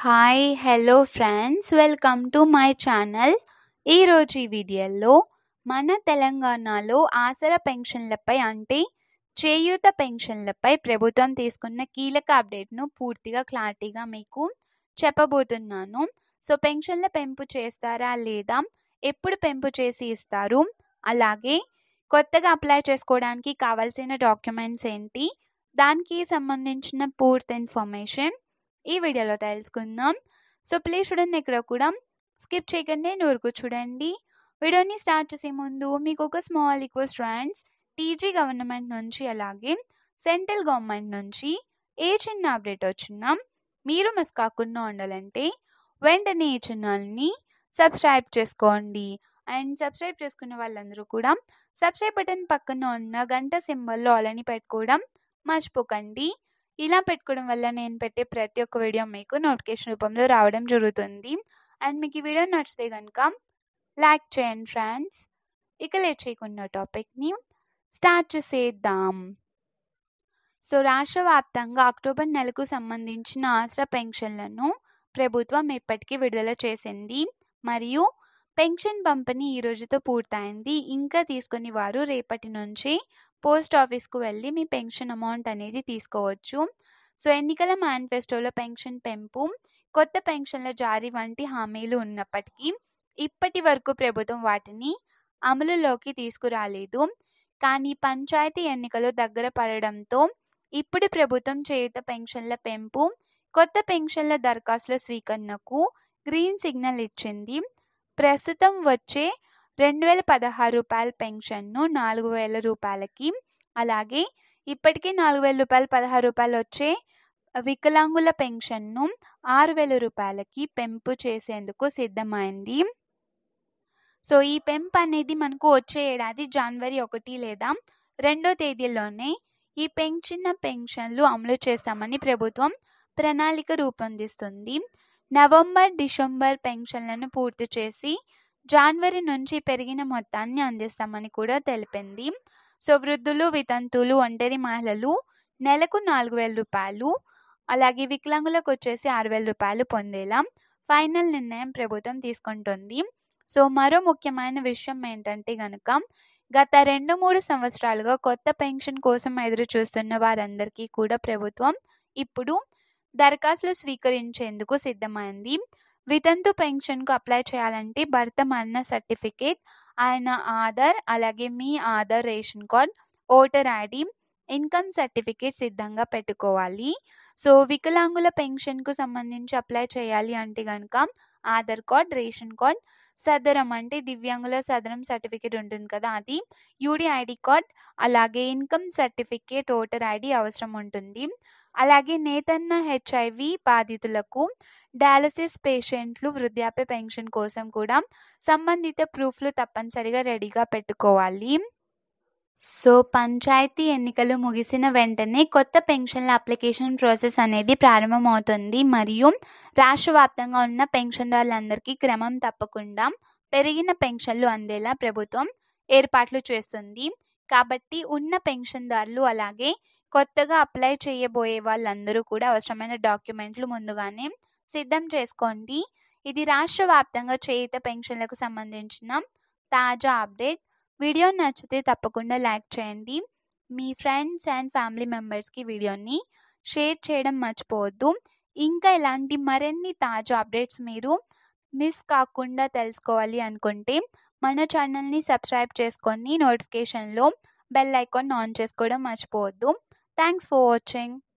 Hi hello friends welcome to my channel. ఈరోజు ఈ వీడియోలో మన తెలంగాణలో ఆసరా పెన్షన్లపై అంటే చేయూత పెన్షన్లపై ప్రభుత్వం తీసుకున్న కీలక అప్డేట్ను పూర్తిగా క్లారిటీగా మీకు చెప్పబోతున్నాను. సో పెన్షన్ల పెంపు చేస్తారా లేదా, ఎప్పుడు పెంపు చేసి ఇస్తారు, అలాగే కొత్తగా అప్లై చేసుకోవడానికి కావాల్సిన డాక్యుమెంట్స్ ఏంటి, దానికి సంబంధించిన పూర్తి ఇన్ఫర్మేషన్ ఈ వీడియోలో తెలుసుకుందాం. సో ప్లీజ్ చూడండి, ఎక్కడ కూడా స్కిప్ చేయకండి, నూరుకు చూడండి. వీడియోని స్టార్ట్ చేసే ముందు మీకు ఒక small request friends, TG government నుంచి అలాగే సెంట్రల్ గవర్నమెంట్ నుంచి ఏ చిన్న అప్డేట్ వచ్చినా మీరు మిస్ కాకుండా ఉండాలంటే వెంటనే ఈ ఛానల్ని సబ్స్క్రైబ్ చేసుకోండి. అండ్ సబ్స్క్రైబ్ చేసుకున్న వాళ్ళందరూ కూడా సబ్స్క్రైబ్ బటన్ పక్కన ఉన్న గంట సింబల్లో ఆల్ అని పెట్టుకోవడం మర్చిపోకండి. ఇలా పెట్టుకోవడం వల్ల నేను పెట్టే ప్రతి ఒక్క వీడియో మీకు నోటిఫికేషన్ రూపంలో రావడం జరుగుతుంది. అండ్ మీకు ఈ వీడియో నచ్చితే కనుక లైక్ చేయండి ఫ్రెండ్స్. ఇక లేట్ చేయకుండా టాపిక్ని స్టార్ట్ చేసేద్దాం. సో రాష్ట్ర వ్యాప్తంగా అక్టోబర్ నెలకు సంబంధించిన ఆసరా పెన్షన్లను ప్రభుత్వం ఇప్పటికీ విడుదల చేసింది మరియు పెన్షన్ పంపిణీ ఈ రోజుతో పూర్తయింది. ఇంకా తీసుకుని వారు రేపటి నుంచి పోస్ట్ ఆఫీస్కు వెళ్ళి మీ పెన్షన్ అమౌంట్ అనేది తీసుకోవచ్చు. సో ఎన్నికల మేనిఫెస్టోలో పెన్షన్ పెంపు, కొత్త పెన్షన్ల జారీ వంటి హామీలు ఉన్నప్పటికీ ఇప్పటి వరకు ప్రభుత్వం వాటిని అమలులోకి తీసుకురాలేదు. కానీ పంచాయతీ ఎన్నికలు దగ్గర పడడంతో ఇప్పుడు ప్రభుత్వం చేయుత పెన్షన్ల పెంపు, కొత్త పెన్షన్ల దరఖాస్తుల స్వీకరణకు గ్రీన్ సిగ్నల్ ఇచ్చింది. ప్రస్తుతం వచ్చే 2016 రూపాయల పెన్షన్ను 4000 రూపాయలకి, అలాగే ఇప్పటికీ 4000 రూపాయలు 16 రూపాయలు వచ్చే వికలాంగుల పెన్షన్ను 6000 రూపాయలకి పెంపు చేసేందుకు సిద్ధమైంది. సో ఈ పెంపు అనేది మనకు వచ్చే ఏడాది జనవరి 1 లేదా 2 తేదీల్లోనే ఈ పెంచిన పెన్షన్లు అమలు చేస్తామని ప్రభుత్వం ప్రణాళిక రూపొందిస్తుంది. నవంబర్ డిసెంబర్ పెన్షన్లను పూర్తి చేసి జనవరి నుంచి పెరిగిన మొత్తాన్ని అందిస్తామని కూడా తెలిపింది. సో వృద్ధులు, వితంతువులు, ఒంటరి మహిళలు నెలకు 4000 రూపాయలు, అలాగే వికలాంగులకు వచ్చేసి 6000 రూపాయలు పొందేలా ఫైనల్ నిర్ణయం ప్రభుత్వం తీసుకుంటుంది. సో మరో ముఖ్యమైన విషయం ఏంటంటే కనుక గత 2-3 సంవత్సరాలుగా కొత్త పెన్షన్ కోసం ఎదురు చూస్తున్న వారందరికీ కూడా ప్రభుత్వం ఇప్పుడు దరఖాస్తులు స్వీకరించేందుకు సిద్ధమైంది. వితంతు పెన్షన్కు అప్లై చేయాలంటే భర్త మరణ సర్టిఫికేట్, ఆయన ఆధార్, అలాగే మీ Aadhaar, ration card, voter ID, income certificate సిద్ధంగా పెట్టుకోవాలి. సో వికలాంగుల పెన్షన్కు సంబంధించి అప్లై చేయాలి అంటే కనుక ఆధార్ కార్డ్, రేషన్ కార్డ్, సదరం అంటే దివ్యాంగుల సదరం సర్టిఫికేట్ ఉంటుంది కదా, అది, యూడి ఐడి కార్డ్, అలాగే ఇన్కమ్ సర్టిఫికేట్, ఓటర్ ఐడి అవసరం ఉంటుంది. అలాగే నేతన్న హెచ్ఐవి బాధితులకు, డయాలసిస్ పేషెంట్లు, వృద్ధాప్య పెన్షన్ కోసం కూడా సంబంధిత ప్రూఫ్లు తప్పనిసరిగా రెడీగా పెట్టుకోవాలి. సో పంచాయతీ ఎన్నికలు ముగిసిన వెంటనే కొత్త పెన్షన్ల అప్లికేషన్ ప్రాసెస్ అనేది ప్రారంభమవుతుంది మరియు రాష్ట్ర వ్యాప్తంగా ఉన్న పెన్షన్దారులందరికీ క్రమం తప్పకుండా పెరిగిన పెన్షన్లు అందేలా ప్రభుత్వం ఏర్పాట్లు చేస్తుంది. కాబట్టి ఉన్న పెన్షన్దారులు అలాగే కొత్తగా అప్లై చేయబోయే వాళ్ళందరూ కూడా అవసరమైన డాక్యుమెంట్లు ముందుగానే సిద్ధం చేసుకోండి. ఇది రాష్ట్ర వ్యాప్తంగా చేయుత పెన్షన్లకు సంబంధించిన తాజా అప్డేట్. వీడియో నచ్చితే తప్పకుండా లైక్ చేయండి. మీ ఫ్రెండ్స్ అండ్ ఫ్యామిలీ మెంబర్స్కి వీడియోని షేర్ చేయడం మర్చిపోవద్దు. ఇంకా ఇలాంటి మరిన్ని తాజా అప్డేట్స్ మీరు మిస్ కాకుండా తెలుసుకోవాలి అనుకుంటే మన ఛానల్ని సబ్స్క్రైబ్ చేసుకొని నోటిఫికేషన్లో బెల్ ఐకాన్ ఆన్ చేసుకోవడం మర్చిపోవద్దు. Thanks for watching.